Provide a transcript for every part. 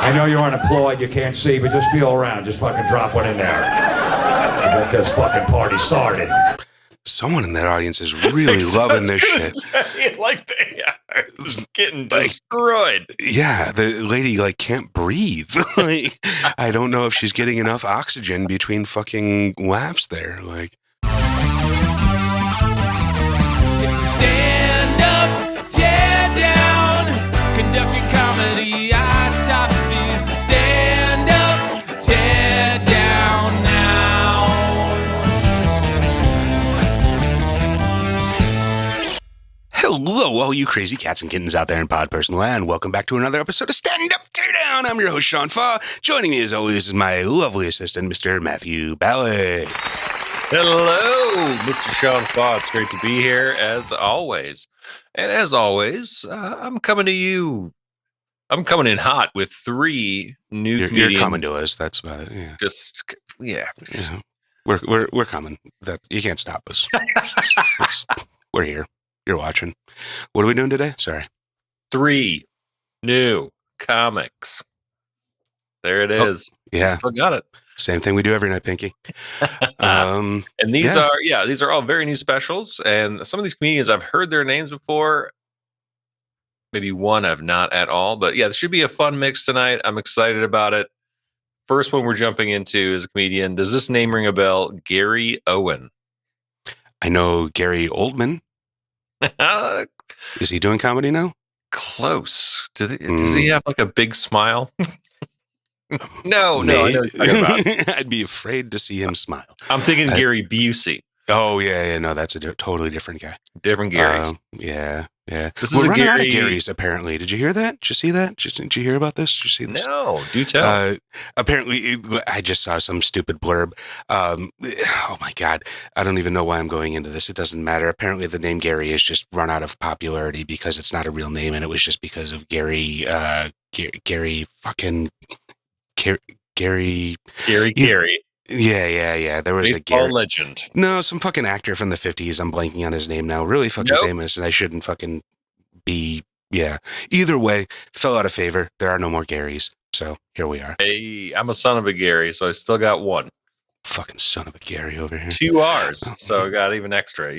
I know you're unemployed, you can't see, but just feel around. Just fucking drop one in there. Get this fucking party started. Someone in that audience is really loving this shit. Like they are just getting destroyed. Yeah, the lady like can't breathe. Like, I don't know if she's getting enough oxygen between fucking laughs there. Like, it's the Stand-Up Teardown, conducting comedy autopsies. The Stand-Up Teardown now. hello, all you crazy cats and kittens out there in pod person land. Welcome back to another episode of Standup Teardown. I'm your host, Sean Fau. Joining me as always is my lovely assistant, Mr. Matthew Ballek. Hello, Mr. Sean Fau. It's great to be here as always. And as always, I'm coming to you. I'm coming in hot with three new comedians. You're coming to us. That's about it. Yeah. Yeah. We're coming. That you can't stop us. We're here. You're watching. What are we doing today? Sorry. 3 new comics. There it is. Yeah. Still got it. Same thing we do every night, Pinky. And these are all very new specials. And some of these comedians, I've heard their names before. Maybe one I've not at all. But yeah, this should be a fun mix tonight. I'm excited about it. First one we're jumping into is a comedian. Does this name ring a bell? Gary Owen. I know Gary Oldman. Is he doing comedy now? Close. Does he have like a big smile? No, I know what you're talking about. I'd be afraid to see him smile. I'm thinking Gary Busey. Oh, yeah. No, that's a totally different guy. Different Garys. Yeah. This We're is running out of Gary. Garys, apparently. Did you hear that? Did you see that? Did you hear about this? Did you see this? No, do tell. Apparently, I just saw some stupid blurb. Oh, my God. I don't even know why I'm going into this. It doesn't matter. Apparently, the name Gary has just run out of popularity because it's not a real name, and it was just because of Gary. Gary. Yeah. There was Baseball a Gary legend. No, some fucking actor from the 50s. I'm blanking on his name now. Really fucking famous, and I shouldn't fucking be. Yeah. Either way, fell out of favor. There are no more Garys. So here we are. Hey, I'm a son of a Gary, so I still got one. Fucking son of a Gary over here. 2 R's, so I got even extra,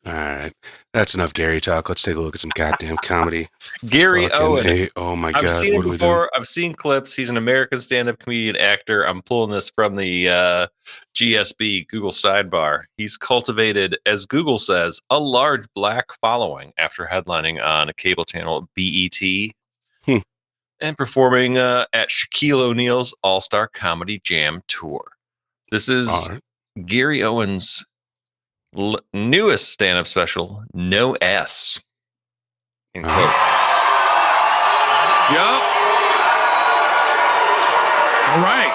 All right. That's enough Gary talk. Let's take a look at some goddamn comedy. Gary Owen. Hey, oh my God. I've seen what him are we doing? before. I've seen clips. He's an American stand-up comedian actor. I'm pulling this from the GSB, Google Sidebar. He's cultivated, as Google says, a large black following after headlining on a cable channel, BET, and performing at Shaquille O'Neal's All-Star Comedy Jam Tour. This is Gary Owen's newest stand-up special, No S. In quote. Yup. All right.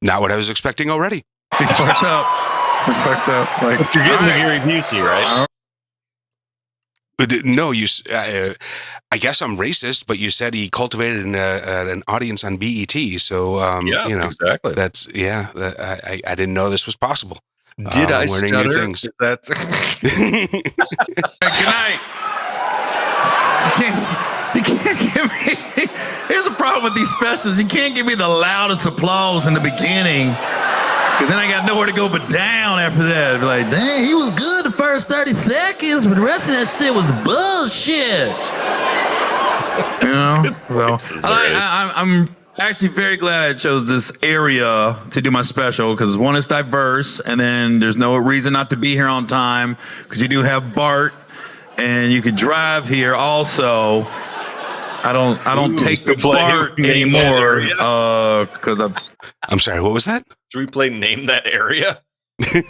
Not what I was expecting already. We fucked up. Like, But you're getting the Gary Busey, right? No, I guess I'm racist, but you said he cultivated an audience on BET. So, Exactly. I didn't know this was possible. Did I learning stutter? new things. That's Good night. You can't give me. Here's the problem with these specials. You can't give me the loudest applause in the beginning, because then I got nowhere to go but down after that. I'd be like, dang, he was good the first 30 seconds, but the rest of that shit was bullshit. So I'm actually very glad I chose this area to do my special, because one, it's diverse, and then there's no reason not to be here on time, because you do have BART, and you could drive here also. I don't take the BART anymore because I'm sorry, what was that? Should we play Name That Area?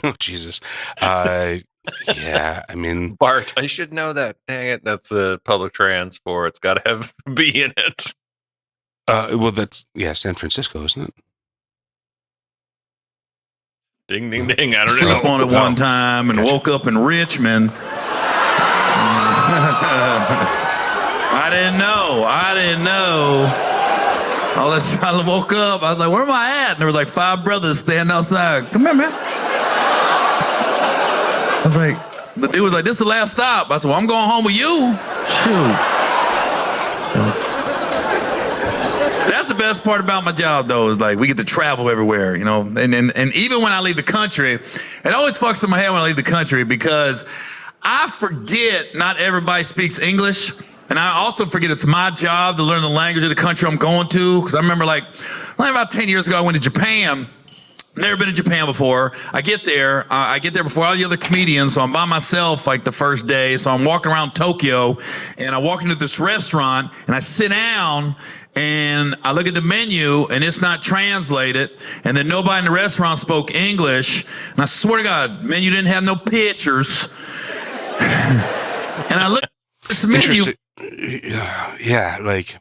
Oh, Jesus. Yeah, I mean, Bart, I should know that. Dang it, that's a public transport. It's got to have B in it. well, that's, San Francisco, isn't it? Ding, ding, ding. I don't slept know. on it one time and woke up in Richmond. I didn't know. I woke up. I was like, where am I at? And there were like 5 brothers standing outside. Come here, man. I was like, the dude was like, this is the last stop. I said, well, I'm going home with you. Shoot. the best part about my job, though, is like we get to travel everywhere, you know. And even when I leave the country, it always fucks in my head when I leave the country because I forget not everybody speaks English. And I also forget it's my job to learn the language of the country I'm going to. Because I remember like about 10 years ago, I went to Japan. Never been to Japan before. I get there before all the other comedians, so I'm by myself like the first day. So I'm walking around Tokyo, and I walk into this restaurant, and I sit down, and I look at the menu, and it's not translated, and then nobody in the restaurant spoke English, and I swear to God, menu didn't have no pictures. And I look at this menu. Yeah, like,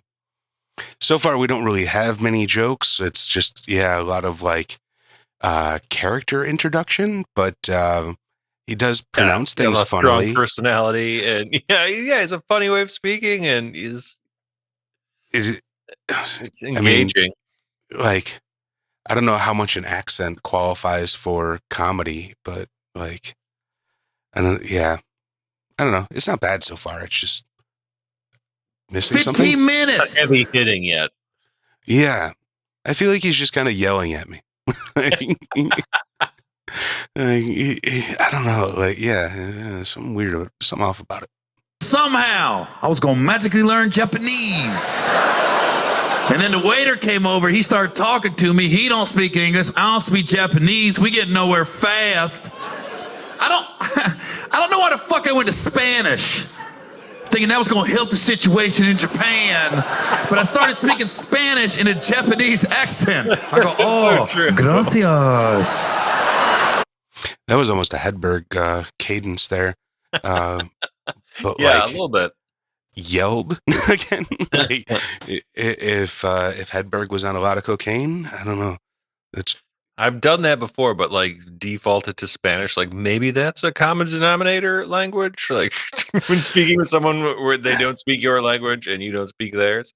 so far we don't really have many jokes. It's just, a lot of like, character introduction, but he does pronounce things funnily. Strong personality, and he's a funny way of speaking, and it's engaging. I mean, like, I don't know how much an accent qualifies for comedy, but like, I don't know. It's not bad so far. It's just missing 15 something. minutes. Not heavy hitting yet. Yeah, I feel like he's just kind of yelling at me. I don't know, like, something weird, something off about it. Somehow, I was gonna magically learn Japanese. And then the waiter came over, he started talking to me. He don't speak English, I don't speak Japanese. We get nowhere fast. I don't know why the fuck I went to Spanish, thinking that was gonna help the situation in Japan. But I started speaking Spanish in a Japanese accent. I go, oh, so gracias. That was almost a Hedberg cadence there. But Yeah, like, a little bit. yelled again. Like, if Hedberg was on a lot of cocaine, I don't know. I've done that before, but like defaulted to Spanish. Like maybe that's a common denominator language. Like when speaking with someone where they don't speak your language and you don't speak theirs.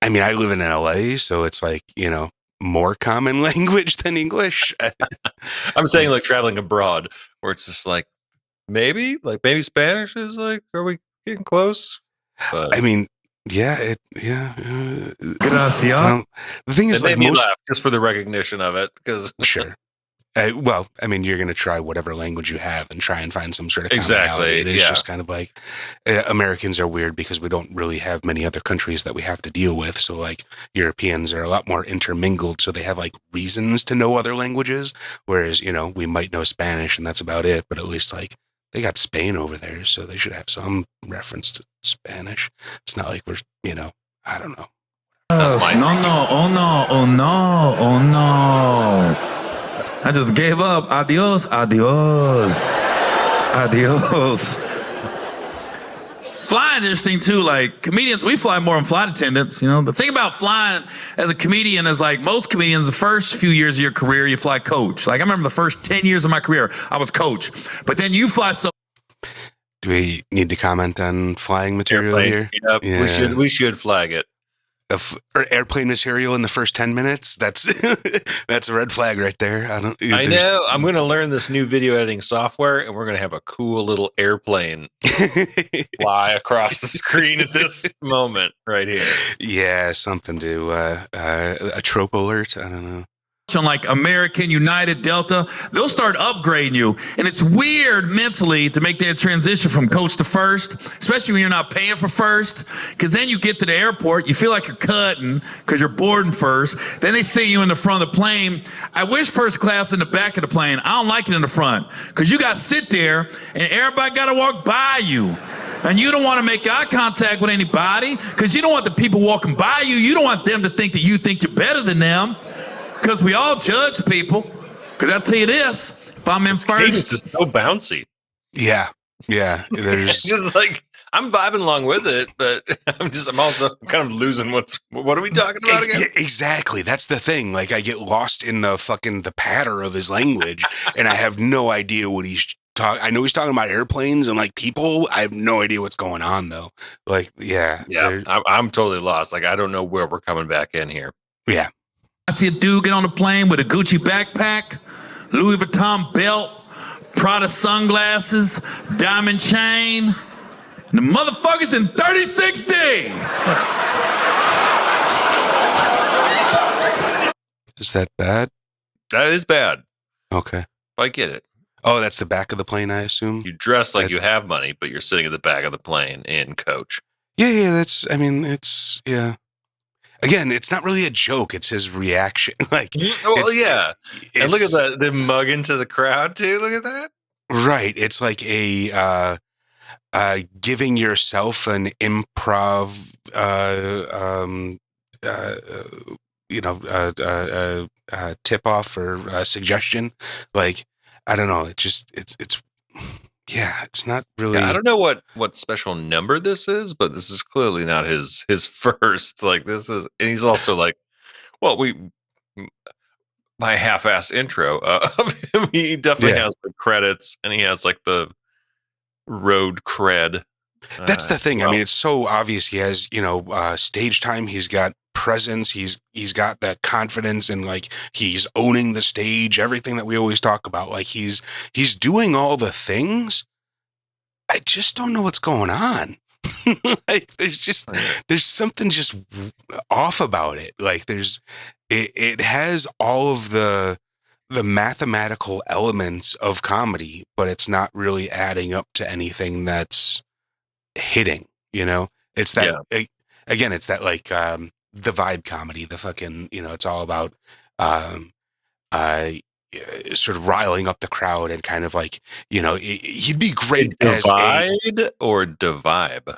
I mean, I live in LA, so it's like, more common language than English. I'm saying like traveling abroad, where it's just like maybe Spanish is like, are we getting close? But I mean, Gracias. the thing is, it like, made me laugh just for the recognition of it, because sure. Well, I mean, you're going to try whatever language you have and try and find some sort of commonality. Exactly, It is just kind of like Americans are weird because we don't really have many other countries that we have to deal with. So like Europeans are a lot more intermingled. So they have like reasons to know other languages. Whereas, we might know Spanish and that's about it. But at least like they got Spain over there. So they should have some reference to Spanish. It's not like we're, I don't know. No, oh no. I just gave up. Adios. Flying's interesting too. Like comedians, we fly more than flight attendants. The thing about flying as a comedian is like most comedians, the first few years of your career, you fly coach. Like I remember the first 10 years of my career, I was coach. But then you fly so. Do we need to comment on flying material airplane, here? Yep, Yeah. we should flag it. Or airplane material in the first 10 minutes. That's a red flag right there. I know. I'm going to learn this new video editing software, and we're going to have a cool little airplane fly across the screen at this moment right here. Yeah, something to a trope alert. I don't know. On like American, United, Delta, they'll start upgrading you. And it's weird mentally to make that transition from coach to first, especially when you're not paying for first. Because then you get to the airport, you feel like you're cutting because you're boarding first. Then they see you in the front of the plane. I wish first class in the back of the plane. I don't like it in the front because you got to sit there and everybody got to walk by you. And you don't want to make eye contact with anybody because you don't want the people walking by you. You don't want them to think that you think you're better than them. Because we all judge people. Because I'll tell you this, if I'm in first. Cadence is so bouncy. Yeah. There's just like, I'm vibing along with it, but I'm also kind of losing what are we talking about again? Yeah, exactly. That's the thing. Like I get lost in the patter of his language and I have no idea what he's talking. I know he's talking about airplanes and like people. I have no idea what's going on though. Like, yeah. I'm totally lost. Like, I don't know where we're coming back in here. Yeah. I see a dude get on the plane with a Gucci backpack, Louis Vuitton belt, Prada sunglasses, diamond chain, and the motherfucker's in 3060. that bad? That is bad. Okay. I get it. Oh, that's the back of the plane, I assume? You dress like you have money, but you're sitting at the back of the plane in coach. Yeah, it's, yeah. Again, it's not really a joke. It's his reaction. Like, yeah. And look at that, the mug into the crowd too. Look at that. Right. It's like a giving yourself an improv, tip off or suggestion. Like, I don't know. It's not really. Yeah, I don't know what special number this is, but this is clearly not his first. Like this is, and he's also like, well, my half-ass intro of him. He definitely has the credits, and he has like the road cred. That's the thing. I mean, it's so obvious. He has, stage time. He's got presence. He's got that confidence, and like he's owning the stage. Everything that we always talk about. Like he's doing all the things. I just don't know what's going on. Like there's something just off about it. Like it has all of the mathematical elements of comedy, but it's not really adding up to anything that's hitting, it's that again, it's that like the vibe comedy, the fucking, it's all about sort of riling up the crowd and kind of like, he'd be great as divide or divibe.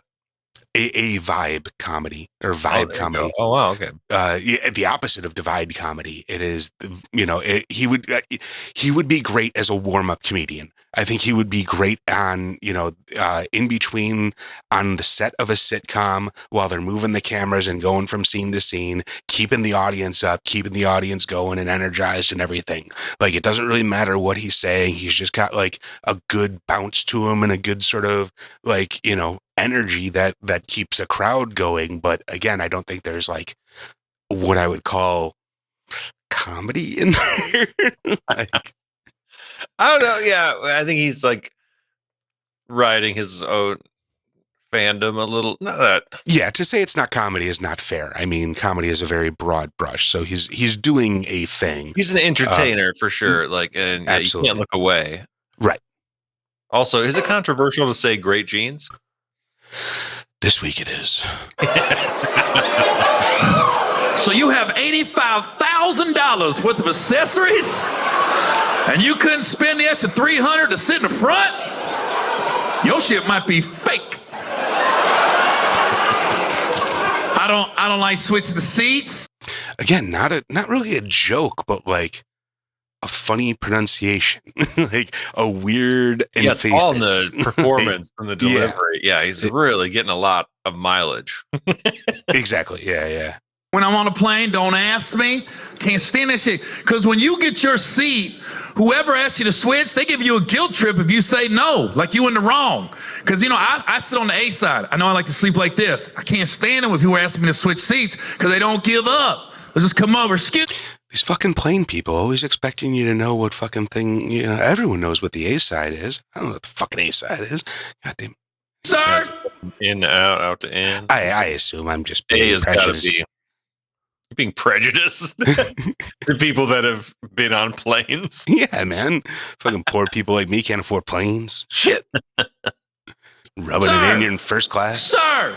A vibe comedy or vibe comedy. Oh wow, okay. The opposite of divide comedy. It is, he would be great as a warm-up comedian. I think he would be great on, in between on the set of a sitcom while they're moving the cameras and going from scene to scene, keeping the audience up, keeping the audience going and energized and everything. Like, it doesn't really matter what he's saying. He's just got like a good bounce to him and a good sort of like, energy that keeps the crowd going. But again, I don't think there's like what I would call comedy in there. Like, I don't know. Yeah, I think he's like riding his own fandom a little. Not that. Yeah, to say it's not comedy is not fair. I mean, comedy is a very broad brush. So he's doing a thing. He's an entertainer for sure. Like, and you can't look away. Right. Also, is it controversial to say great jeans? This week it is. So you have $85,000 worth of accessories, and you couldn't spend the extra $300 to sit in the front? Your shit might be fake. I don't like switching the seats. Again, not really a joke, but like a funny pronunciation, like a weird emphasis. It's all in the performance and the delivery. Yeah, he's really getting a lot of mileage. Exactly. Yeah. When I'm on a plane, don't ask me. Can't stand that shit. Because when you get your seat, whoever asks you to switch, they give you a guilt trip if you say no, like you in the wrong. Because, I sit on the A side. I know I like to sleep like this. I can't stand it when people ask me to switch seats because they don't give up. They'll just come over, excuse. These fucking plane people always expecting you to know what fucking thing, everyone knows what the A side is. I don't know what the fucking A side is. Goddamn. Sir? In, out to in. I assume I'm just being A has got to prejudiced. be being prejudiced to people that have been on planes. Yeah, man. Fucking poor people like me can't afford planes. Shit. Rubbing it in first class. Sir!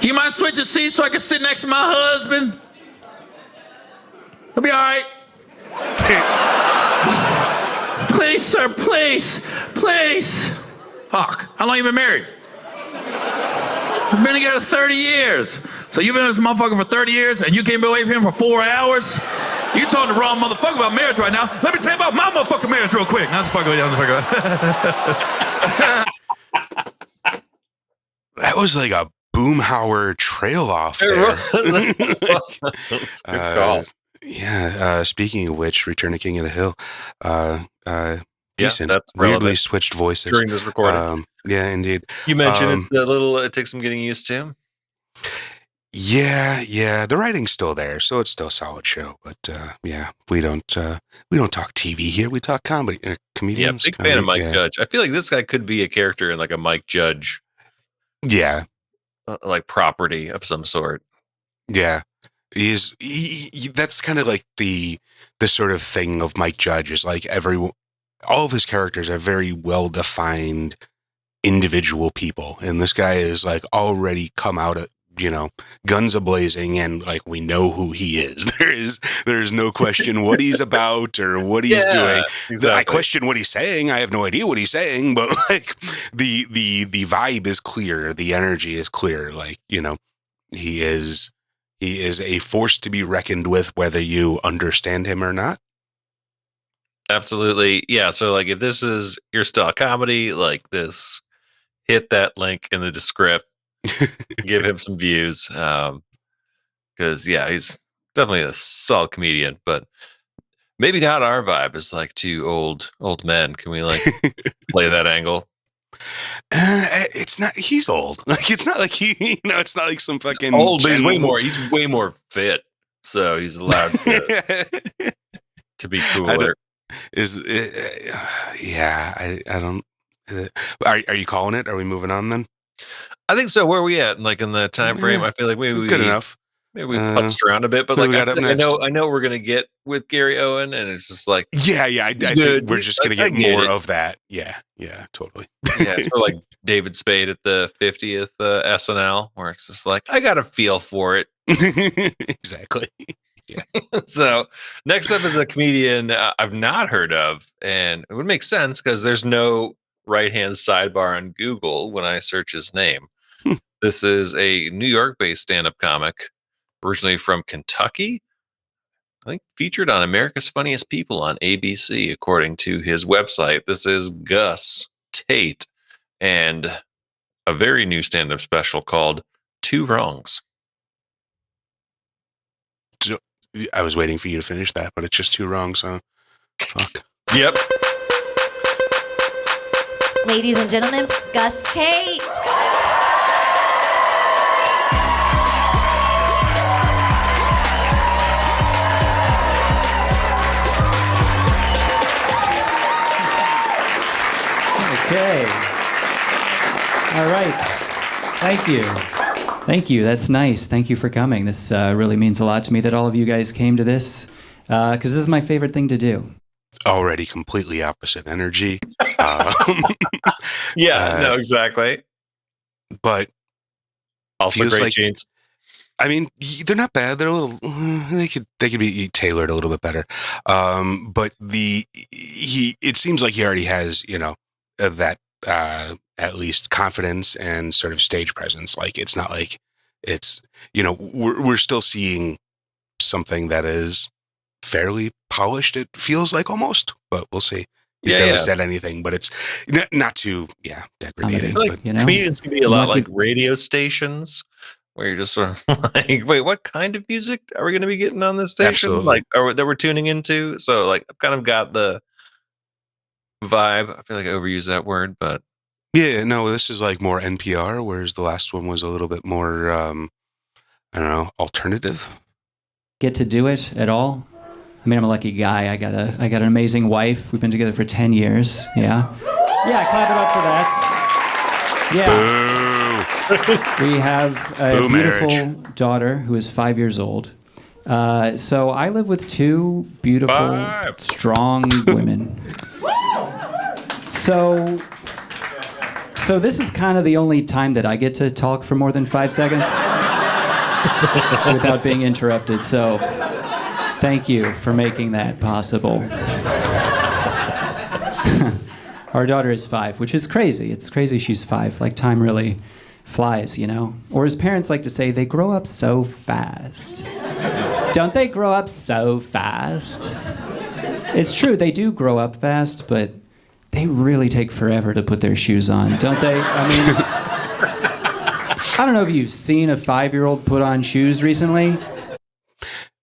You mind switching seats so I can sit next to my husband? He'll be all right. Please, sir, please. Fuck, how long you been married? We've been together 30 years. So you've been with this motherfucker for 30 years and you can't be away from him for 4 hours? You talking the wrong motherfucker about marriage right now. Let me tell you about my motherfucking marriage real quick. Not the fuck about. That was like a Boomhauer trail off there. Good call. Yeah. Speaking of which, Return of King of the Hill. Decent. That's weirdly relevant switched voices during this recording. Yeah, indeed. You mentioned it takes some getting used to. Yeah. The writing's still there, so it's still a solid show. But yeah, we don't talk TV here. We talk comedy. Yeah, Comedians. big fan of Mike yeah. Judge. I feel like this guy could be a character in like a Mike Judge Yeah, like property of some sort. yeah. That's kind of like the sort of thing of Mike Judge is like all of his characters are very well defined individual people, and this guy is like already come out of guns a-blazing, and like we know who he is. There's no question what he's about or what he's doing. Exactly. I question what he's saying. I have no idea what he's saying, but like the vibe is clear, the energy is clear. Like he is a force to be reckoned with, whether you understand him or not. Absolutely. Yeah. So like if this is your style comedy, like this, hit that link in the description. Give him some views. Because yeah, he's definitely a solid comedian, but maybe not our vibe is like two old men. Can we like play that angle? It's not. He's old. Like it's not like he. It's not like some fucking Old, but he's way more fit, so he's allowed to be cooler. Yeah, I don't. Are you calling it? Are we moving on then? I think so. Where are we at? Like in the time frame? I feel like maybe good enough. Maybe we putzed around a bit, but like I know what we're gonna get with Gary Owen, and it's just like yeah. I think we're just gonna get more of that. Yeah, totally. Yeah, it's sort of like David Spade at the 50th SNL, where it's just like I got a feel for it. Exactly. Yeah. So next up is a comedian I've not heard of, and it would make sense because there's no right-hand sidebar on Google when I search his name. This is a New York-based stand-up comic, originally from Kentucky. I think featured on America's Funniest People on ABC, according to his website. This is Gus Tate, and a very new stand-up special called Two Wrongs. I was waiting for you to finish that, but it's just two wrongs, so fuck. Yep. Ladies and gentlemen, Gus Tate. Okay. All right. Thank you. That's nice. Thank you for coming. This really means a lot to me that all of you guys came to this, because this is my favorite thing to do. Already completely opposite energy. Yeah, no, exactly. But also great jeans. I mean, they're not bad. They're a little. They could be tailored a little bit better. But it seems like he already has that at least confidence and sort of stage presence. Like it's not like it's we're still seeing something that is fairly polished. It feels like almost, but we'll see. He never said anything, but it's not too degrading. Like comedians can be a lot like radio stations where you're just sort of like, wait, what kind of music are we going to be getting on this station? Absolutely. Like, that we're tuning into. So like, I've kind of got the vibe. I feel like I overuse that word, but yeah, no, this is like more NPR, whereas the last one was a little bit more, I don't know, alternative. Get to do it at all? I mean, I'm a lucky guy. I got an amazing wife. We've been together for 10 years. Yeah. Yeah, clap it up for that. Yeah. Boo. We have a Boo beautiful marriage. Daughter who is 5 years old. So I live with two beautiful, strong women. So this is kind of the only time that I get to talk for more than 5 seconds without being interrupted. So thank you for making that possible. Our daughter is 5, which is crazy. It's crazy she's 5. Like, time really flies, Or as parents like to say, they grow up so fast. Don't they grow up so fast? It's true, they do grow up fast, but they really take forever to put their shoes on, don't they? I mean, I don't know if you've seen a 5-year-old put on shoes recently.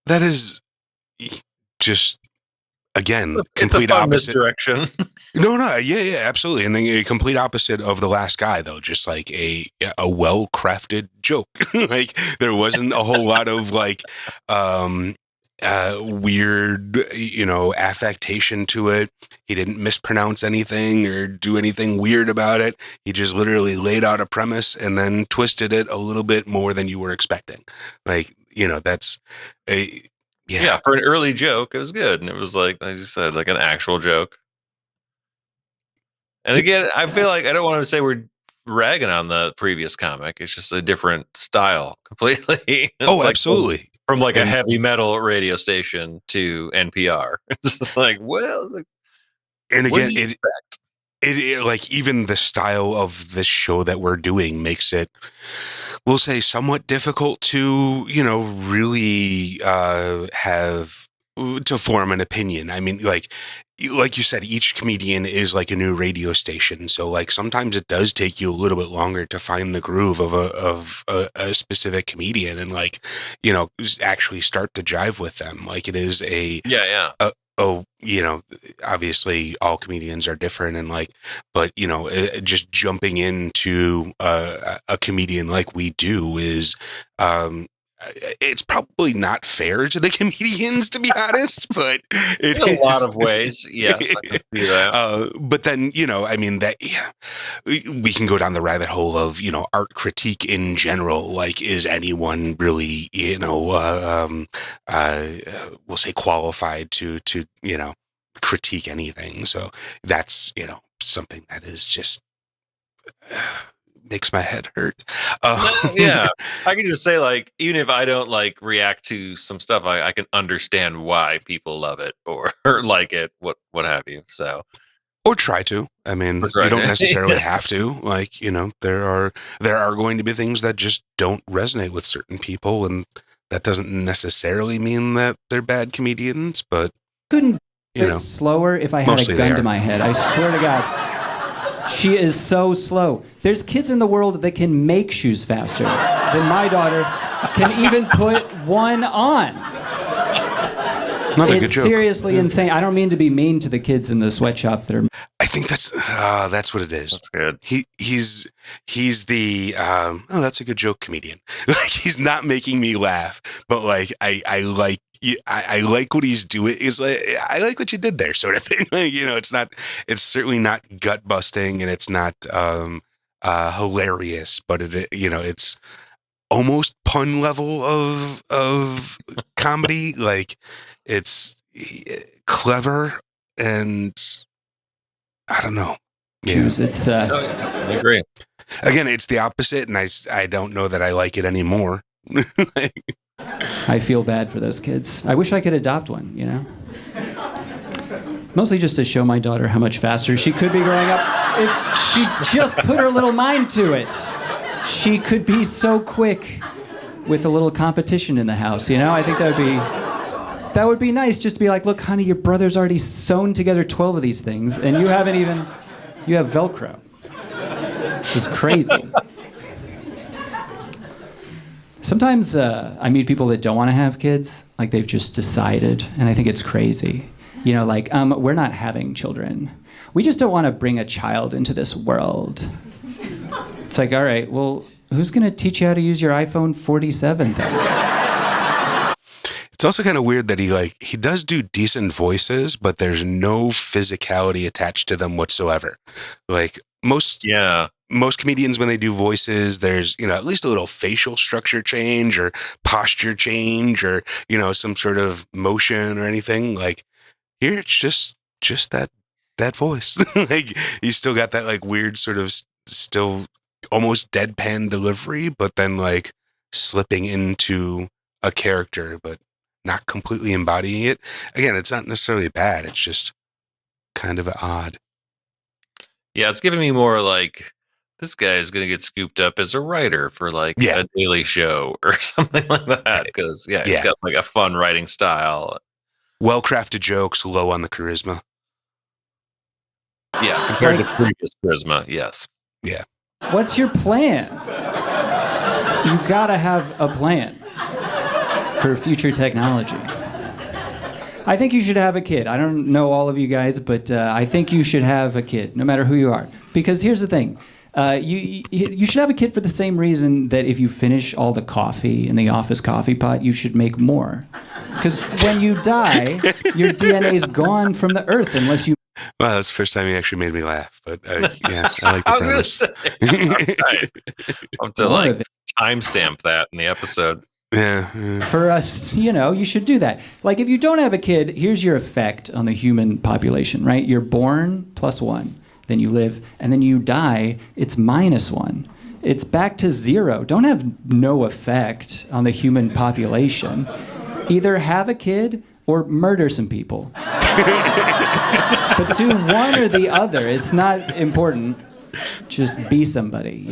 That is just again, It's a complete fun opposite. misdirection. No, yeah, absolutely. And then a complete opposite of The Last Guy, though, just like a well-crafted joke. Like there wasn't a whole lot of like weird, affectation to it. He didn't mispronounce anything or do anything weird about it. He just literally laid out a premise and then twisted it a little bit more than you were expecting. Like, that's a Yeah, for an early joke, it was good, and it was like, as you said, like an actual joke. And again, I feel like I don't want to say we're ragging on the previous comic. It's just a different style completely. It's like absolutely. From like a heavy metal radio station to NPR. It's just like, well, and what again, do you expect? it like even the style of this show that we're doing makes it, we'll say, somewhat difficult to, really have to form an opinion. I mean, like you said, each comedian is like a new radio station. So like sometimes it does take you a little bit longer to find the groove of a specific comedian and like, actually start to jive with them. Like it is obviously all comedians are different and like, but just jumping into a comedian like we do is, it's probably not fair to the comedians, to be honest, but it in a lot of ways, yes, I can see that. But then, I mean, we can go down the rabbit hole of, art critique in general. Like, is anyone really, we'll say qualified to critique anything? So that's, something that is just makes my head hurt. Yeah, I can just say, like, even if I don't like react to some stuff, I can understand why people love it or like it, what have you. So, or try to. I mean, you don't necessarily have to. Like, there are going to be things that just don't resonate with certain people, and that doesn't necessarily mean that they're bad comedians. But Couldn't slower if I had a gun to my head. I swear to God. She is so slow. There's kids in the world that can make shoes faster than my daughter can even put one on. Another it's good joke. Seriously insane. I don't mean to be mean to the kids in the sweatshop that are. I think that's what it is. That's good. He's the that's a good joke comedian. Like he's not making me laugh, but like I like what he's doing. Is like I like what you did there, sort of thing. Like, it's certainly not gut busting and it's not hilarious, but it's almost pun level of comedy. Like it's clever and I don't know. Yeah. It's I agree. Again, it's the opposite, and I don't know that I like it anymore. I feel bad for those kids. I wish I could adopt one, Mostly just to show my daughter how much faster she could be growing up if she just put her little mind to it. She could be so quick with a little competition in the house, I think that would be nice, just to be like, look, honey, your brother's already sewn together 12 of these things, and you have Velcro. This is crazy. Sometimes I meet people that don't want to have kids, like they've just decided, and I think it's crazy. We're not having children. We just don't want to bring a child into this world. It's like, all right, well, who's going to teach you how to use your iPhone 47 then? It's also kind of weird that he does do decent voices, but there's no physicality attached to them whatsoever. Like most comedians, when they do voices, there's, at least a little facial structure change or posture change or, some sort of motion or anything. Like here, it's just that voice. Like he's still got that like weird sort of still almost deadpan delivery, but then like slipping into a character, but not completely embodying it. Again, it's not necessarily bad. It's just kind of odd. Yeah, it's giving me more like this guy is going to get scooped up as a writer for like a Daily Show or something like that. Because he's got like a fun writing style. Well-crafted jokes, low on the charisma. Yeah, compared to previous charisma, yes. Yeah. What's your plan? You gotta have a plan for future technology. I think you should have a kid. I don't know all of you guys, but I think you should have a kid, no matter who you are. Because here's the thing. You should have a kid for the same reason that if you finish all the coffee in the office coffee pot, you should make more. Because when you die, your DNA is gone from the earth unless you... Well, that's the first time he actually made me laugh. But yeah, I like the I was premise. going to say. Right. I'm to More like of it. timestamp that in the episode. Yeah. For us, you should do that. Like, if you don't have a kid, here's your effect on the human population, right? You're born +1, then you live, and then you die, it's -1. It's back to 0. Don't have no effect on the human population. Either have a kid or murder some people. But do one or the other. It's not important. Just be somebody,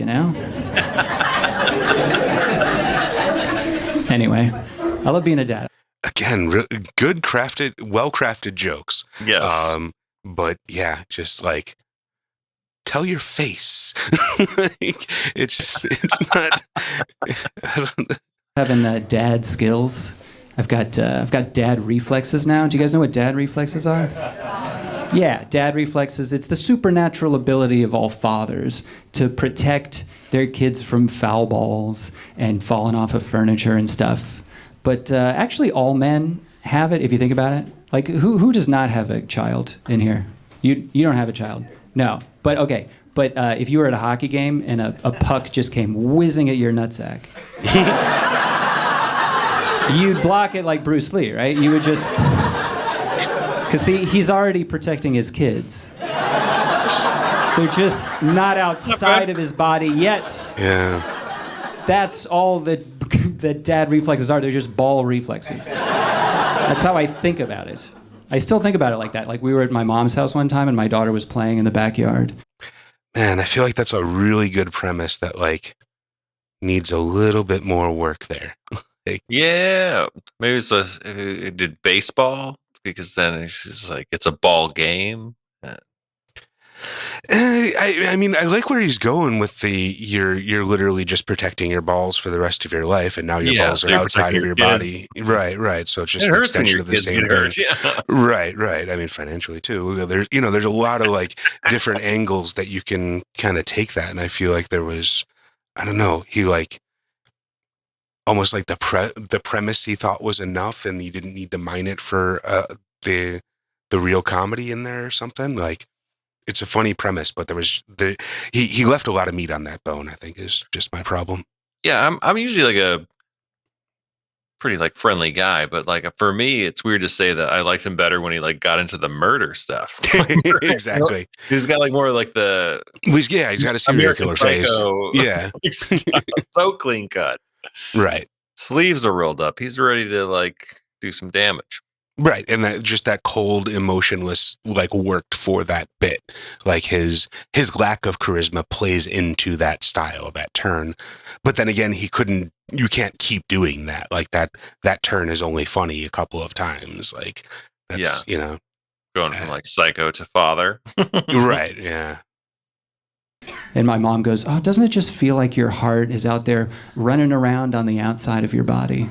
Anyway, I love being a dad. Again, good crafted, well-crafted jokes. Yes. But yeah, just like tell your face. It's not. I don't, Having dad skills. I've got dad reflexes now. Do you guys know what dad reflexes are? Yeah, dad reflexes. It's the supernatural ability of all fathers to protect their kids from foul balls and falling off of furniture and stuff. But actually, all men have it. If you think about it, like who does not have a child in here? You don't have a child. No. But okay. But if you were at a hockey game and a puck just came whizzing at your nutsack. You'd block it like Bruce Lee, right? You would just... Because he's already protecting his kids. They're just not outside of his body yet. yeah. That's all that dad reflexes are. They're just ball reflexes. That's how I think about it. I still think about it like that. Like, we were at my mom's house one time and my daughter was playing in the backyard. Man, I feel like that's a really good premise that like needs a little bit more work there. Yeah. Maybe it did baseball, because then it's just like it's a ball game. I mean, I like where he's going with the you're literally just protecting your balls for the rest of your life, and now your balls so are you're outside of protecting your your body. Right. So it's just It an hurts when extension your of the kids same get thing. hurt. Yeah. Right. I mean, financially too. There's a lot of like different angles that you can kind of take that, and I feel like there was, I don't know, he like almost like the premise he thought was enough, and you didn't need to mine it for the real comedy in there or something. Like, it's a funny premise, but he left a lot of meat on that bone, I think, is just my problem. Yeah, I'm usually like a pretty like friendly guy, but like for me, it's weird to say that I liked him better when he like got into the murder stuff. Exactly. He's got like more like the He's got a serial American killer face. Psycho. Yeah. So clean cut. Right. Sleeves are rolled up. He's ready to like do some damage. Right. And that cold, emotionless, like, worked for that bit. Like, his lack of charisma plays into that style, that turn. But then again, you can't keep doing that. Like, that turn is only funny a couple of times. Like, that's, going from like psycho to father. Right. Yeah. And my mom goes, "Oh, doesn't it just feel like your heart is out there running around on the outside of your body?"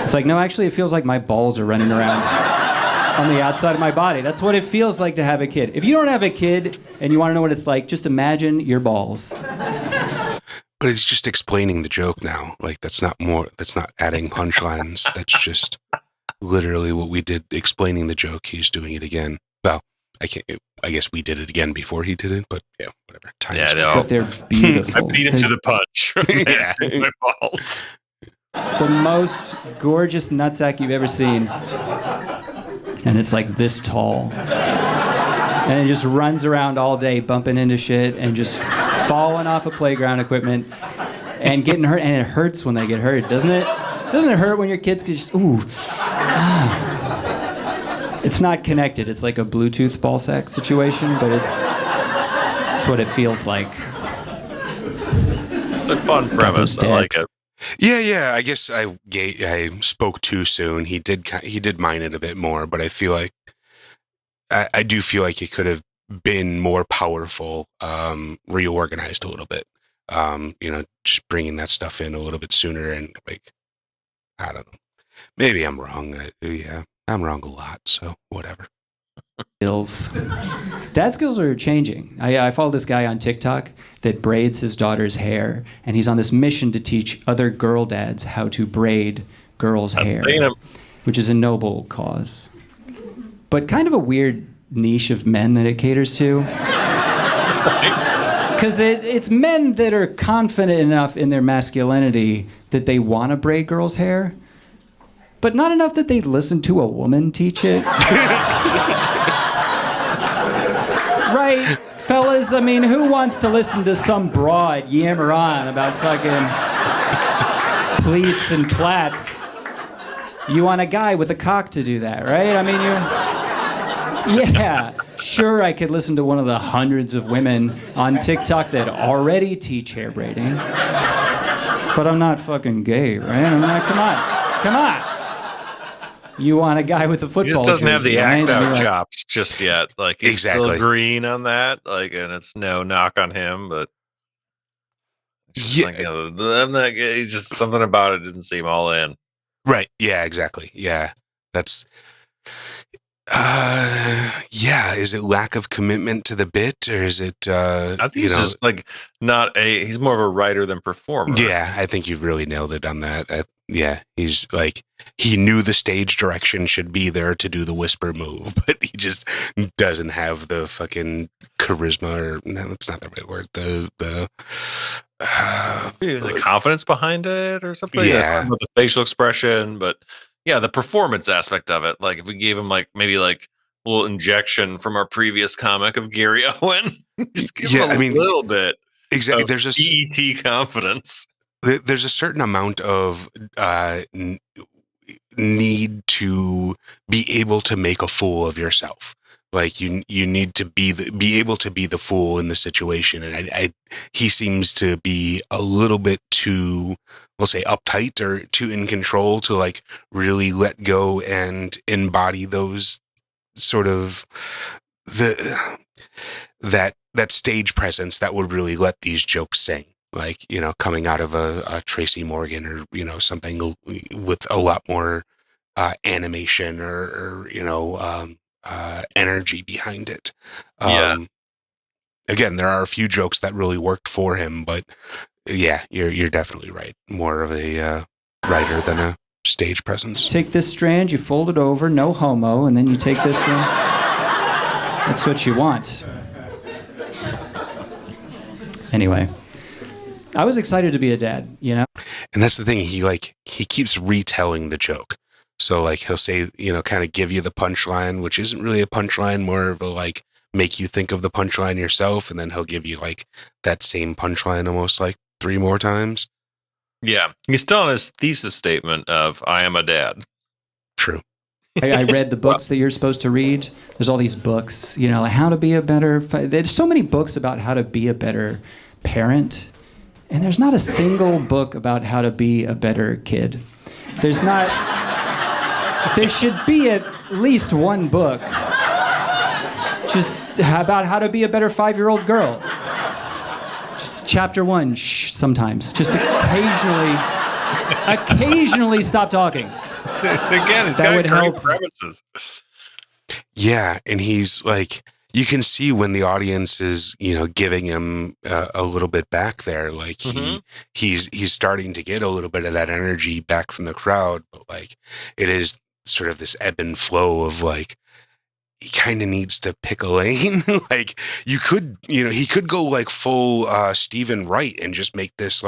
It's like, no, actually, it feels like my balls are running around on the outside of my body. That's what it feels like to have a kid. If you don't have a kid and you want to know what it's like, just imagine your balls. But it's just explaining the joke now. Like, that's not adding punchlines. That's just literally what we did, explaining the joke. He's doing it again. Well, I guess we did it again before he did it, but yeah, whatever. But they're beautiful. I beat him to the punch. Yeah. My balls. The most gorgeous nutsack you've ever seen. And it's like this tall. And it just runs around all day bumping into shit and just falling off of playground equipment and getting hurt. And it hurts when they get hurt, doesn't it? Doesn't it hurt when your kids can just, ooh. Ah. It's not connected. It's like a Bluetooth ball sack situation, but it's what it feels like. It's a fun premise. I like it. Yeah. I guess I spoke too soon. He did mine it a bit more, but I feel like I do feel like it could have been more powerful, reorganized a little bit. Just bringing that stuff in a little bit sooner, and like, I don't know. Maybe I'm wrong. Yeah, I'm wrong a lot, so whatever. Skills. Dad skills are changing. I follow this guy on TikTok that braids his daughter's hair, and he's on this mission to teach other girl dads how to braid girls' hair, which is a noble cause, but kind of a weird niche of men that it caters to. Because it's men that are confident enough in their masculinity that they want to braid girls' hair, but not enough that they listen to a woman teach it. Right, fellas? I mean, who wants to listen to some broad yammer on about fucking pleats and plaits? You want a guy with a cock to do that, right? I mean, yeah, sure, I could listen to one of the hundreds of women on TikTok that already teach hair braiding, but I'm not fucking gay, right? I'm not, come on. You want a guy with a football He just doesn't have the jersey, act right? out chops just yet. Like, he's Exactly. still green on that. Like, and it's no knock on him, but it's just Yeah. like, I'm not. He's just something about it didn't seem all in. Right. Yeah, exactly. Yeah. That's yeah, is it lack of commitment to the bit, or is it I think he's just like he's more of a writer than performer. Yeah, I think you've really nailed it on that. Yeah, he's like, he knew the stage direction should be there to do the whisper move, but he just doesn't have the fucking charisma, or no, that's not the right word. The confidence behind it or something. Yeah. With the facial expression, but yeah, the performance aspect of it. Like, if we gave him maybe a little injection from our previous comic of Gary Owen, just give him a little bit. Exactly. Of There's a BET confidence. There's a certain amount of need to be able to make a fool of yourself. Like, you need to be able to be the fool in the situation, and he seems to be a little bit too, we'll say, uptight or too in control to like really let go and embody those sort of that stage presence that would really let these jokes sing. Like, coming out of a Tracy Morgan, or something with a lot more animation or energy behind it. Again, there are a few jokes that really worked for him, but yeah, you're definitely right. More of a writer than a stage presence. Take this strand, you fold it over, no homo, and then you take this one. That's what you want. Anyway, I was excited to be a dad, And that's the thing. He keeps retelling the joke. So he'll say, kind of give you the punchline, which isn't really a punchline, more of a make you think of the punchline yourself, and then he'll give you that same punchline almost 3 more times. Yeah, he's still on his thesis statement of "I am a dad." True. I read the books that you're supposed to read. There's all these books, like how to be a better. There's so many books about how to be a better parent, and there's not a single book about how to be a better kid. There's not. There should be at least one book just about how to be a better 5-year-old girl. Just chapter 1, sometimes. Just occasionally stop talking. Again, it's got great premises. Yeah, and he's you can see when the audience is, giving him a little bit back there. He's starting to get a little bit of that energy back from the crowd, but it is sort of this ebb and flow of he kind of needs to pick a lane. You could, he could go full Stephen Wright and just make this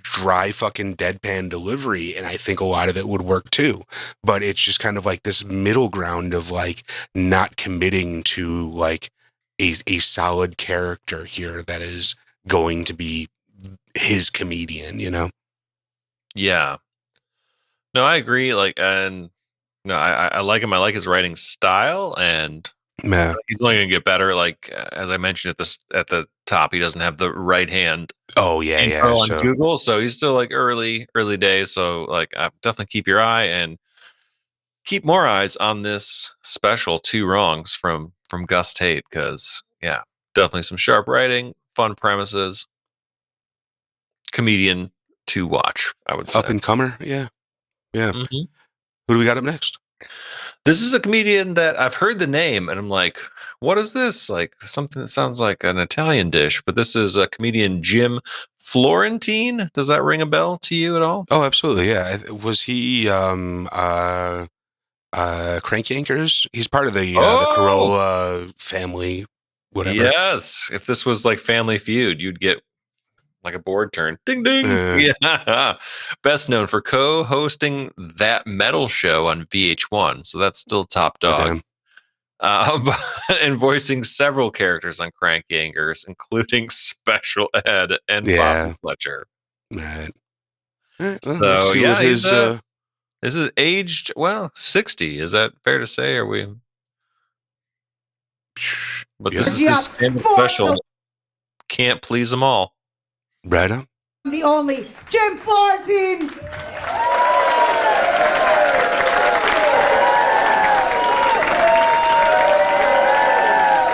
dry fucking deadpan delivery, and I think a lot of it would work too. But it's just kind of this middle ground of not committing to a solid character here that is going to be his comedian, Yeah. No, I agree. No, I like him. I like his writing style, and Yeah. he's only going to get better. As I mentioned at the top, he doesn't have the right hand Oh yeah, intro on so Google, so he's still early days. So definitely keep your eye and keep more eyes on this special 2 Wrongs from Gus Tate, because definitely some sharp writing, fun premises, comedian to watch, I would say. up and comer, yeah. Mhm. Who do we got up next? This is a comedian that I've heard the name, and I'm like, what is this? Like something that sounds like an Italian dish, but this is a comedian, Jim Florentine. Does that ring a bell to you at all? Oh, absolutely. Yeah. Was he Crank Yankers? He's part of the Corolla family, whatever. Yes. If this was like Family Feud, you'd get like a board turn. Ding, ding. Yeah. Best known for co-hosting That Metal Show on VH1. So that's still top dog. And voicing several characters on Crank Yankers, including Special Ed and Bobby Fletcher. Right. So yeah, this is aged 60. Is that fair to say? Are we? But this is his stand-up special. Can't please them all. Right on. The only Jim Florentine.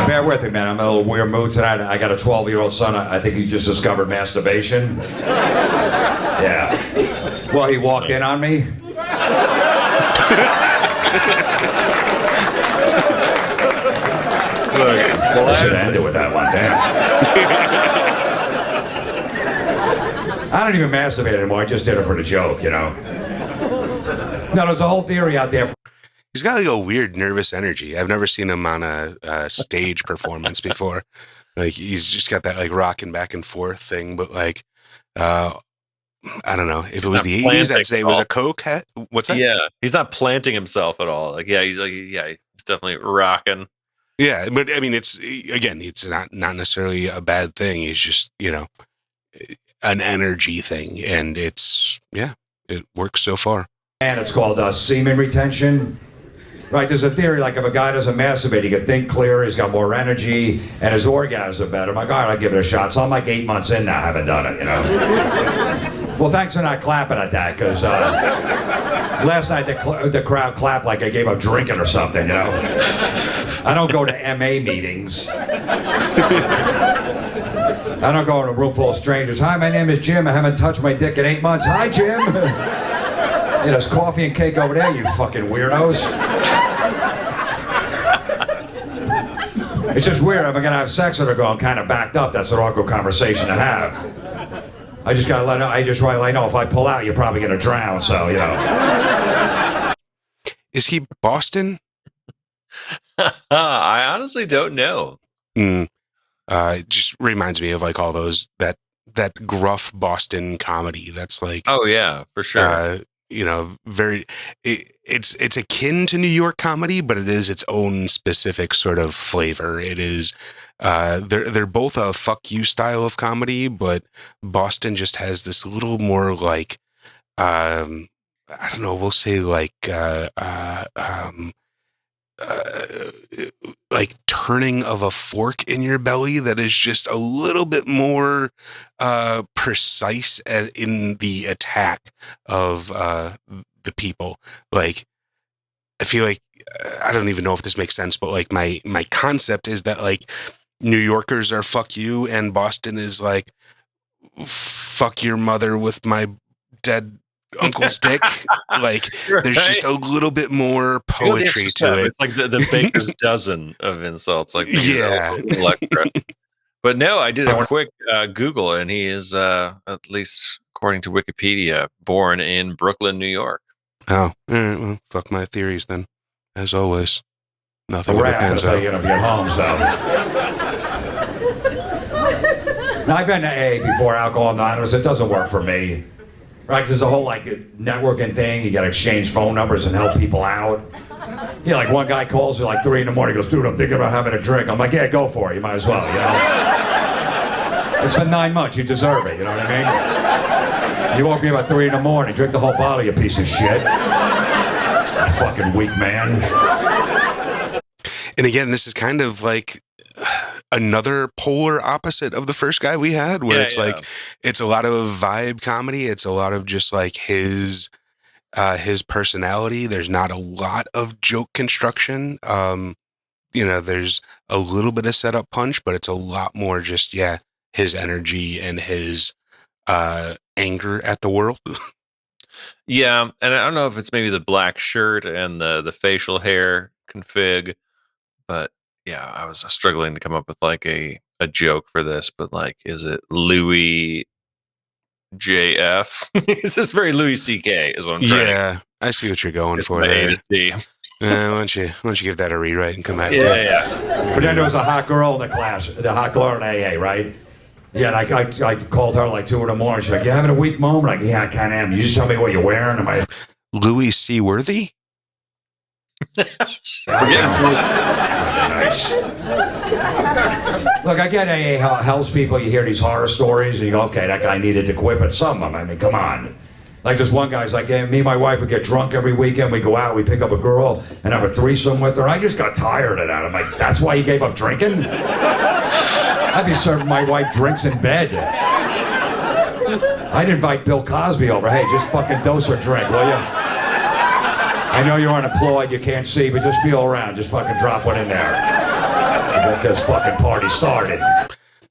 Bear with me, man. I'm in a little weird mood tonight. I got a 12-year-old son. I think he just discovered masturbation. Yeah. Well, he walked in on me. I should have ended with that one. Damn. I don't even masturbate anymore. I just did it for the joke, you know. No, there's a whole theory out there. He's got like a weird nervous energy. I've never seen him on a stage performance before. Like he's just got that like rocking back and forth thing. But like, I don't know. If it was the 80s, I'd say it was a coke hat. What's that? Yeah, he's not planting himself at all. Like, he's definitely rocking. Yeah, but I mean, it's not necessarily a bad thing. It's just, you know, an energy thing, and it works so far. And it's called semen retention. Right, there's a theory like if a guy doesn't masturbate, he can think clearer, he's got more energy, and his orgasms are better. I'm like, all right, I'll give it a shot. So I'm like 8 months in now, I haven't done it, you know. Well, thanks for not clapping at that, because last night the crowd clapped like I gave up drinking or something, you know. I don't go to MA meetings. I don't go in a room full of strangers. Hi, my name is Jim. I haven't touched my dick in 8 months. Hi, Jim. Yeah, there's coffee and cake over there, you fucking weirdos. It's just weird. If I'm gonna have sex with a girl, I'm kind of backed up. That's an awkward conversation to have. I just gotta let know. I just want to let you know if I pull out, you're probably gonna drown. So you know. Is he Boston? I honestly don't know. It just reminds me of like all those that gruff Boston comedy. That's like, oh yeah, for sure. You know, it's akin to New York comedy, but it is its own specific sort of flavor. It is they're both a fuck you style of comedy, but Boston just has this little more like I don't know, we'll say like like turning of a fork in your belly that is just a little bit more precise in the attack of the people. Like, I feel like I don't even know if this makes sense, but like my concept is that like New Yorkers are fuck you and Boston is like fuck your mother with my dead uncle's dick. Like there's just a little bit more poetry to it. It's like the baker's dozen of insults, like yeah. Electra. But no, I did a quick Google, and he is at least according to Wikipedia, born in Brooklyn, New York. Oh, all right, well, fuck my theories then, as always. Nothing ever pans out. You're gonna be at home, so. Now I've been to AA before, Alcohol Anonymous. It doesn't work for me. Right, 'cause there's a whole like networking thing. You got to exchange phone numbers and help people out. Yeah, like one guy calls me like 3 in the morning. Goes, dude, I'm thinking about having a drink. I'm like, yeah, go for it. You might as well. You know. It's been 9 months. You deserve it. You know what I mean? You woke me up at 3 in the morning. Drink the whole bottle, you piece of shit. You fucking weak man. And again, this is kind of like another polar opposite of the first guy we had, where it's like it's a lot of vibe comedy. It's a lot of just like his personality. There's not a lot of joke construction. You know, there's a little bit of setup punch, but it's a lot more just his energy and his anger at the world. Yeah, and I don't know if it's maybe the black shirt and the facial hair config, but yeah, I was struggling to come up with like a joke for this, but like, is it Louis JF? It's just very Louis CK is what I'm trying. Yeah, I see what you're going It's for my A there. to C. Why don't you give that a rewrite and come back? Yeah. But then there was a hot girl in the class, the hot girl in AA, right? Yeah, and I called her like 2 in the morning. She's like, "You having a weak moment?" I'm like, "Yeah, I kind of am. You just tell me what you're wearing." Am I? Louis C. Worthy? We're getting close. Nice. Look, I get AA helps people. You hear these horror stories, and you go, "Okay, that guy needed to quit." But some of them, I mean, come on. Like this one guy's like, "Yeah, me and my wife would get drunk every weekend. We go out, we pick up a girl, and have a threesome with her." I just got tired of that. I'm like, "That's why you gave up drinking?" I'd be serving my wife drinks in bed. I'd invite Bill Cosby over. "Hey, just fucking dose her drink, will you? I know you're unemployed, you can't see, but just feel around. Just fucking drop one in there. Get this fucking party started."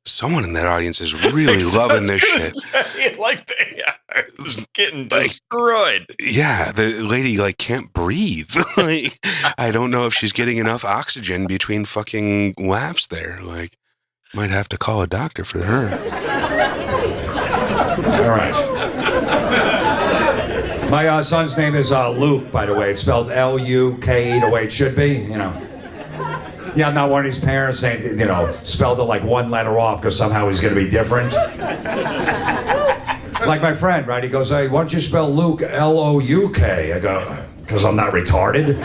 Someone in that audience is really loving this shit. Like they are just getting destroyed. Yeah, the lady like can't breathe. Like, I don't know if she's getting enough oxygen between fucking laughs there. Like, might have to call a doctor for her. All right. My son's name is Luke, by the way. It's spelled L-U-K-E, the way it should be, you know. Yeah, I'm not one of these parents saying, you know, spelled it like one letter off because somehow he's going to be different. Like my friend, right? He goes, "Hey, why don't you spell Luke L-O-U-K?" I go, "Because I'm not retarded."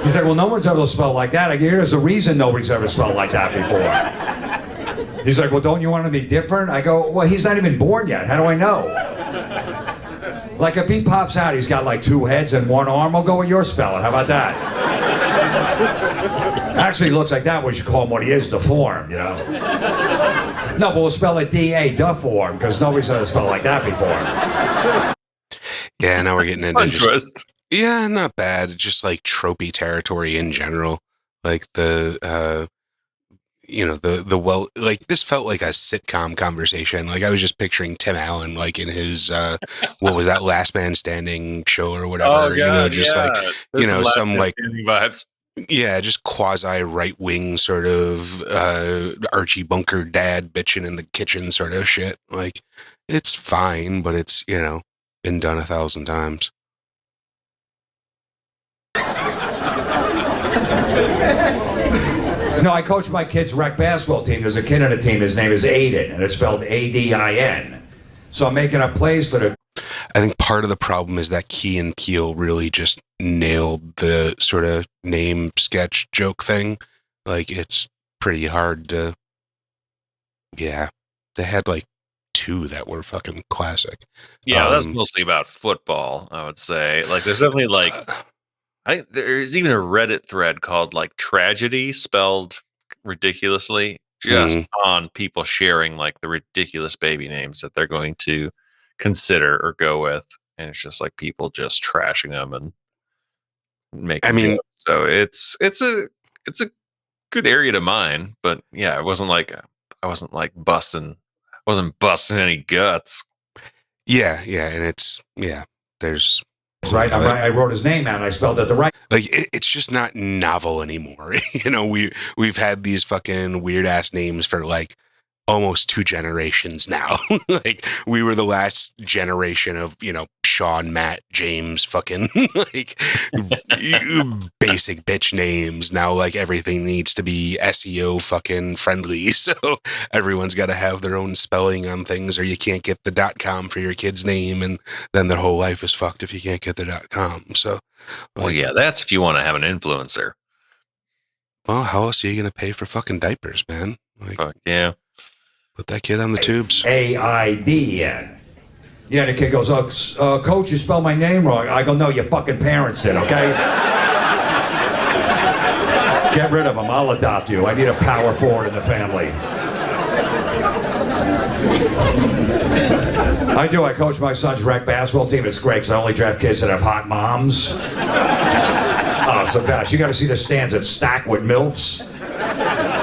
He's like, "Well, no one's ever spelled like that." I go, "There's a reason nobody's ever spelled like that before." He's like, "Well, don't you want to be different?" I go, "Well, he's not even born yet. How do I know?" Like if he pops out, he's got like 2 heads and 1 arm. I'll go with your spelling. How about that? Actually, it looks like that. We should call him what he is, deformed, you know? No, but we'll spell it D-A, deformed, because nobody's ever spelled like that before. Yeah, now we're getting into Fun just, twist. yeah, not bad. Just like tropey territory in general. Like the well, like this felt like a sitcom conversation. Like I was just picturing Tim Allen, like in his what was that, Last Man Standing show or whatever. Oh, God, you know, just like There's some like vibes. yeah, just quasi right wing sort of Archie Bunker dad bitching in the kitchen sort of shit. Like it's fine, but it's been done 1,000 times. No, I coach my kids' rec basketball team. There's a kid on the team. His name is Aiden, and it's spelled A-D-I-N. So I'm making up plays for the... I think part of the problem is that Key and Peele really just nailed the sort of name sketch joke thing. Like, it's pretty hard to... Yeah. They had, like, 2 that were fucking classic. Yeah, that's mostly about football, I would say. Like, there's definitely, like... there's even a Reddit thread called like tragedy spelled ridiculously, just on people sharing like the ridiculous baby names that they're going to consider or go with, and it's just like people just trashing them and making. Jokes. So it's a good area to mine, but yeah, I wasn't busting any guts. Yeah, and it's there's. Right, I wrote his name out and I spelled it the right. Like it's just not novel anymore. We've had these fucking weird ass names for like almost 2 generations now. Like we were the last generation of Sean, Matt, James, fucking like basic bitch names. Now like everything needs to be SEO fucking friendly. So everyone's got to have their own spelling on things, or you can't get the .com for your kid's name, and then their whole life is fucked if you can't get the .com. So, well, yeah, that's if you want to have an influencer. Well, how else are you gonna pay for fucking diapers, man? Like, fuck yeah. Put that kid on the tubes. A-I-D-N. Yeah, and the kid goes, "Coach, you spelled my name wrong." I go, "No, your fucking parents did, okay?" Get rid of him. I'll adopt you. I need a power forward in the family. I do. I coach my son's rec basketball team. It's great because I only draft kids that have hot moms. Oh, so bad. You got to see the stands that stack with MILFs.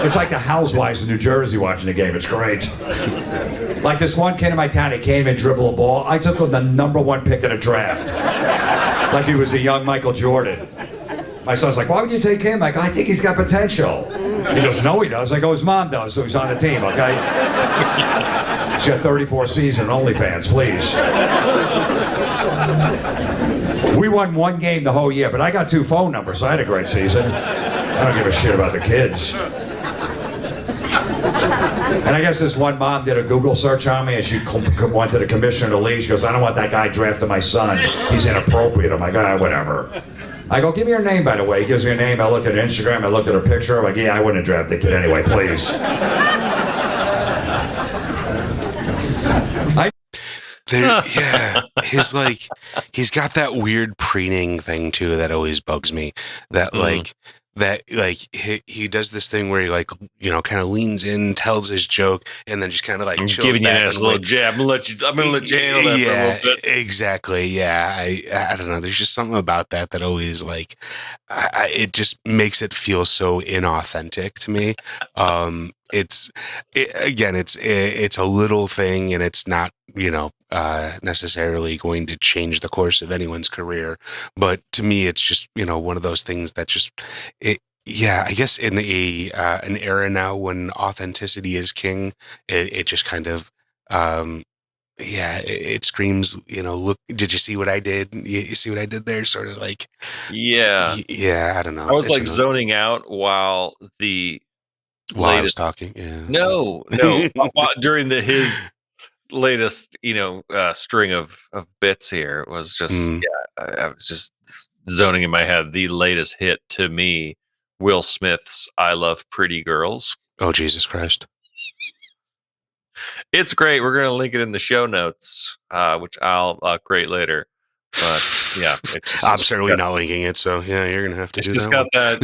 It's like the housewives in New Jersey watching the game. It's great. Like this one kid in my town, he can't even dribble a ball. I took him the #1 pick in the draft. Like he was a young Michael Jordan. My son's like, why would you take him? I go, I think he's got potential. He goes, no, he does. I go, his mom does, so he's on the team, okay? She's got 34 seasons on OnlyFans, please. We won 1 game the whole year, but I got 2 phone numbers, so I had a great season. I don't give a shit about the kids. And I guess this one mom did a Google search on me, and she went to the commissioner of the league. She goes, I don't want that guy drafting my son. He's inappropriate. I'm like, whatever. I go, give me your name, by the way. He gives me your name. I look at Instagram. I look at her picture. I'm like, yeah, I wouldn't draft the kid anyway, please. Yeah, he's got that weird preening thing too that always bugs me. That he does this thing where he kind of leans in, tells his joke, and then just kind of I'm chills giving you back a little jab. I'm gonna let you handle that for a little bit. Exactly. Yeah, I don't know. There's just something about that always it just makes it feel so inauthentic to me. It's a little thing, and it's not necessarily going to change the course of anyone's career, but to me it's just one of those things that just I guess in an era now when authenticity is king, it just kind of it screams, look, did you see what I did? You see what I did there? Sort of I don't know. I was zoning out while I was talking. Yeah. No. During his latest, string of bits here, it was just I was just zoning in my head. The latest hit to me, Will Smith's "I Love Pretty Girls." Oh, Jesus Christ! It's great. We're gonna link it in the show notes, which I'll create later. But yeah, I'm certainly not linking it, so yeah, you're gonna have to do that. It's just got that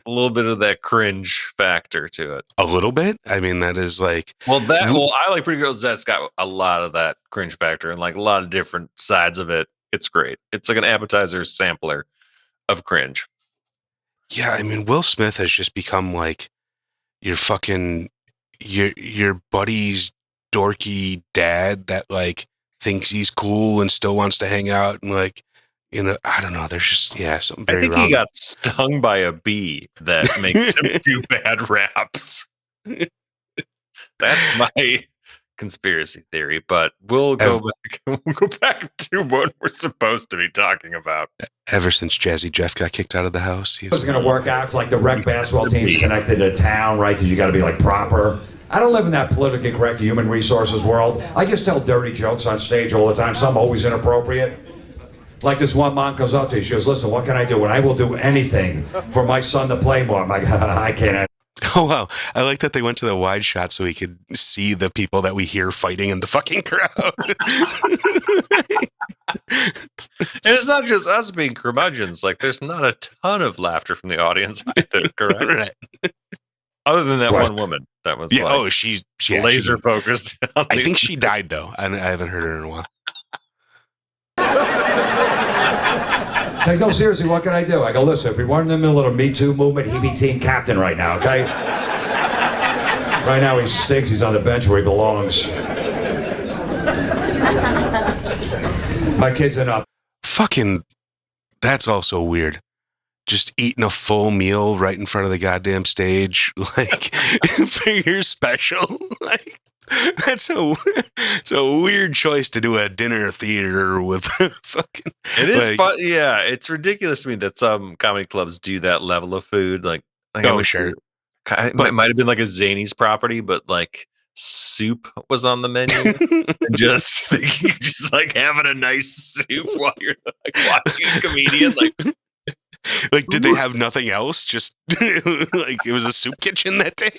a little bit of that cringe factor to it. A little bit. I mean, that is I Like Pretty Girls. That's got a lot of that cringe factor and a lot of different sides of it. It's great. It's like an appetizer sampler of cringe. Yeah, I mean, Will Smith has just become your fucking your buddy's dorky dad that thinks he's cool and still wants to hang out and I don't know. There's just something very wrong. I think he got stung by a bee that makes him do bad raps. That's my conspiracy theory, but we'll go back to what we're supposed to be talking about. Ever since Jazzy Jeff got kicked out of the house, he was going to work out. It's like the rec basketball team's connected to town, right? Because you got to be proper. I don't live in that politically correct human resources world. I just tell dirty jokes on stage all the time. Some always inappropriate. Like this one mom comes up to me. She goes, listen, what can I do? And I will do anything for my son to play more. I'm like, I can't. Oh, wow. I like that they went to the wide shot so we could see the people that we hear fighting in the fucking crowd. And it's not just us being curmudgeons. There's not a ton of laughter from the audience either, correct? Right. Other than that one woman that was she laser focused. I think she died though. I haven't heard her in a while. No, seriously, what can I do? I go, listen, if we weren't in the middle of the Me Too movement, he'd be team captain right now, okay? Right now he stinks. He's on the bench where he belongs. My kid's in up. Fucking, that's also weird. Just eating a full meal right in front of the goddamn stage, for your special. It's a weird choice to do a dinner theater with fucking. It is, but yeah, it's ridiculous to me that some comedy clubs do that level of food. Sure. It might have been a Zany's property, but soup was on the menu, and just having a nice soup while you're watching a comedian. Did they have nothing else? Just it was a soup kitchen that day.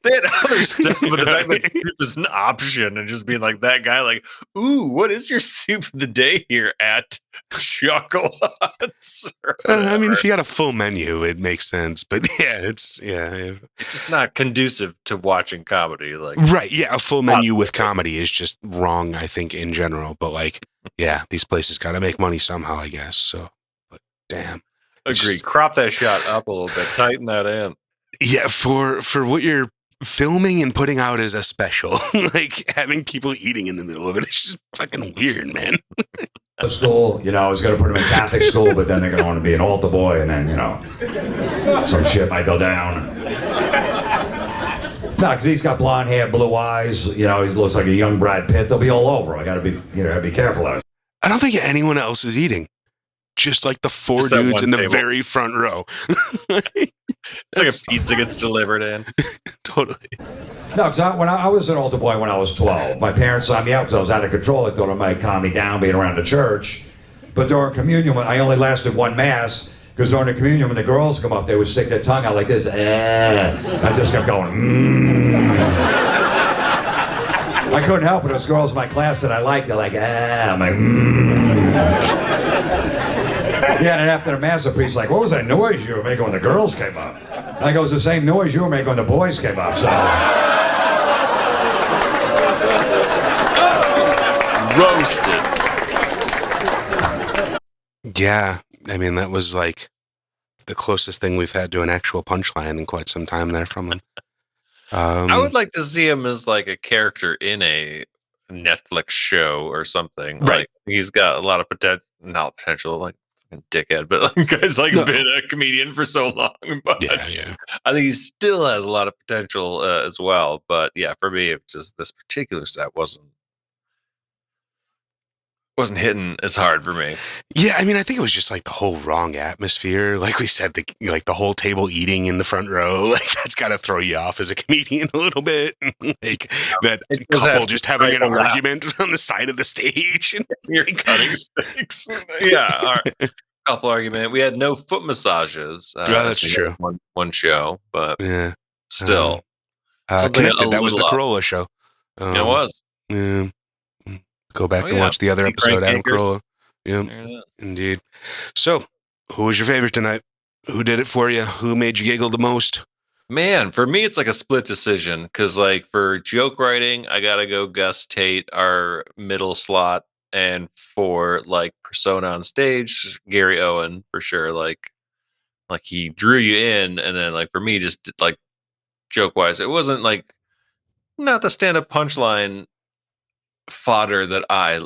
They had other stuff, but the fact that soup is an option and just being that guy, ooh, what is your soup of the day here at Chocolates? I mean, if you got a full menu, it makes sense. But it's just not conducive to watching comedy. Right, yeah, a full menu with comedy is just wrong, I think, in general. But these places got to make money somehow, I guess. So, but damn. Agreed. Crop that shot up a little bit. Tighten that in. Yeah, for what you're filming and putting out as a special, like having people eating in the middle of it. It's just fucking weird, man. School, I was going to put him in Catholic school, but then they're going to want to be an altar boy, and then, some shit might go down. No, because he's got blonde hair, blue eyes, he looks like a young Brad Pitt. They'll be all over him. I got to be careful of it. I don't think anyone else is eating. Just like the four Just that dudes one in the table. very front row. It's like a pizza gets delivered in. Totally. No, because when I was an altar boy when I was 12. My parents signed me out because I was out of control. I thought it might calm me down being around the church. But during communion, I only lasted one mass, because during the communion, when the girls come up, they would stick their tongue out like this. I just kept going, I couldn't help it. Those girls in my class that I liked, they're like, I'm like, Yeah, and after the mass, the priest's like, what was that noise you were making when the girls came up? I go, it was the same noise you were making when the boys came up, so. Roasted. Yeah. I mean, that was like the closest thing we've had to an actual punchline in quite some time there from him. I would like to see him as like a character in a Netflix show or something. Right. Like, he's got a lot of potential, like fucking dickhead, but like guy's like been a comedian for so long. But yeah. I think he still has a lot of potential as well. But yeah, for me, it's just this particular set wasn't hitting as hard for me. Yeah, I mean, I think it was just like the whole wrong atmosphere. Like we said, the whole table eating in the front row, like that's got to throw you off as a comedian a little bit. Like that couple just having an argument on the side of the stage. You're cutting sticks. Yeah, all right. Couple argument. We had no foot massages. That's true. One show, but yeah, still. Connected. That was the Carolla show. It was. Yeah. Go back and watch the other episode, Adam Carolla. Yeah, indeed. So, who was your favorite tonight? Who did it for you? Who made you giggle the most? Man, for me, it's like a split decision, because like for joke writing, I gotta go Gus Tate, our middle slot, and for like persona on stage, Gary Owen for sure. Like he drew you in, and then like for me, just like joke wise, it wasn't like not the stand up punchline fodder that I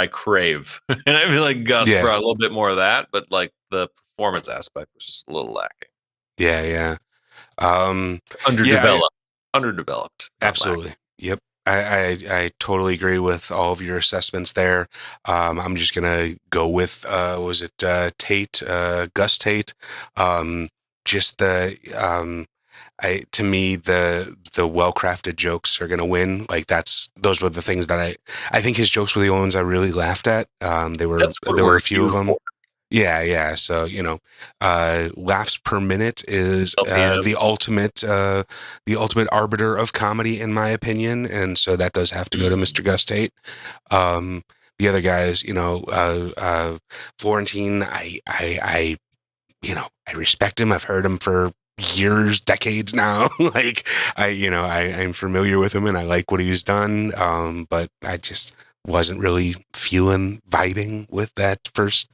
crave. And I feel like Gus brought a little bit more of that, but like the performance aspect was just a little lacking. Yeah. Underdeveloped. Absolutely. Yep. I totally agree with all of your assessments there. I'm just gonna go with was it Tate, Gus Tate? Just to me, the well-crafted jokes are gonna win. Like those were the things that I think his jokes were the only ones I really laughed at. There were a few of them. Yeah. So laughs per minute is the ultimate arbiter of comedy, in my opinion, and so that does have to go to Mr. Gus Tate. The other guys, Florentine, I respect him. I've heard him for years, decades now. Like I'm familiar with him and I like what he's done. But I just wasn't really vibing with that first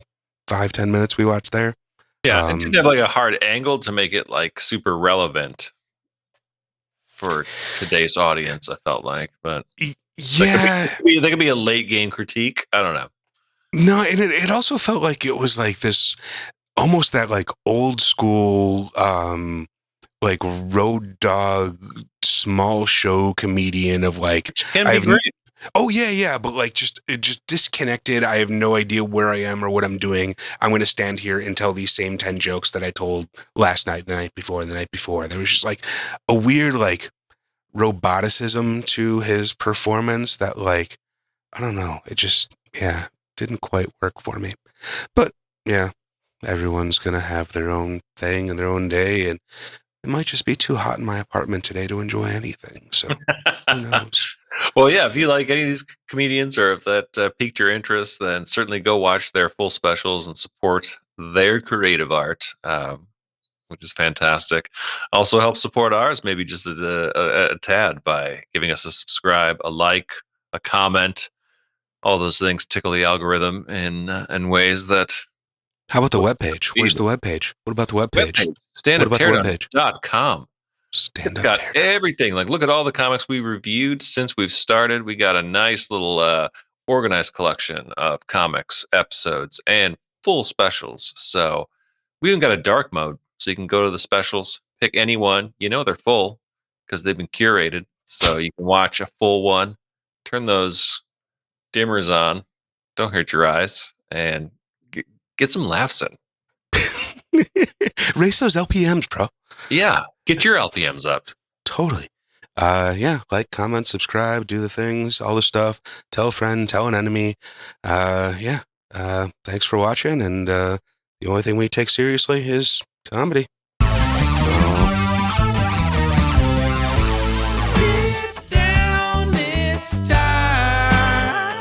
5-10 minutes we watched there. Yeah, it didn't have like a hard angle to make it like super relevant for today's audience, I felt like. But yeah, that could be a late game critique. I don't know. No, and it also felt like it was like this almost that like old school like road dog small show comedian of like can be great. Oh yeah, but like just disconnected. I have no idea where I am or what I'm doing. I'm going to stand here and tell these same 10 jokes that I told last night, the night before, and the night before. There was just like a weird like roboticism to his performance that like I don't know. It just didn't quite work for me. But yeah, everyone's going to have their own thing and their own day, and it might just be too hot in my apartment today to enjoy anything. So who knows? Well, yeah, if you like any of these comedians or if that piqued your interest, then certainly go watch their full specials and support their creative art, which is fantastic. Also help support ours, maybe just a tad by giving us a subscribe, a like, a comment. All those things tickle the algorithm in ways that... How about the webpage? Where's the webpage? What about the webpage? Standupteardown.com. Stand It's up got teardown. everything. Like, look at all the comics we reviewed since we've started. We got a nice little organized collection of comics, episodes, and full specials. So we even got a dark mode, so you can go to the specials, pick any one. You know they're full because they've been curated. So you can watch a full one, turn those dimmers on, don't hurt your eyes, and get some laughs in. Raise those LPMs, bro. Yeah, get your LPMs up. Totally. Yeah, like, comment, subscribe, do the things, all the stuff. Tell a friend, tell an enemy. Yeah. Thanks for watching. And the only thing we take seriously is comedy. Sit down, it's time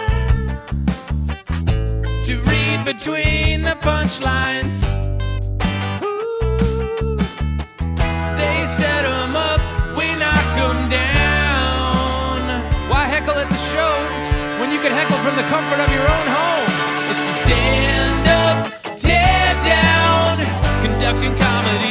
to read between the punchlines. Ooh. They set 'em up, we knock 'em down. Why heckle at the show when you can heckle from the comfort of your own home? It's the Stand-Up Teardown, conducting comedy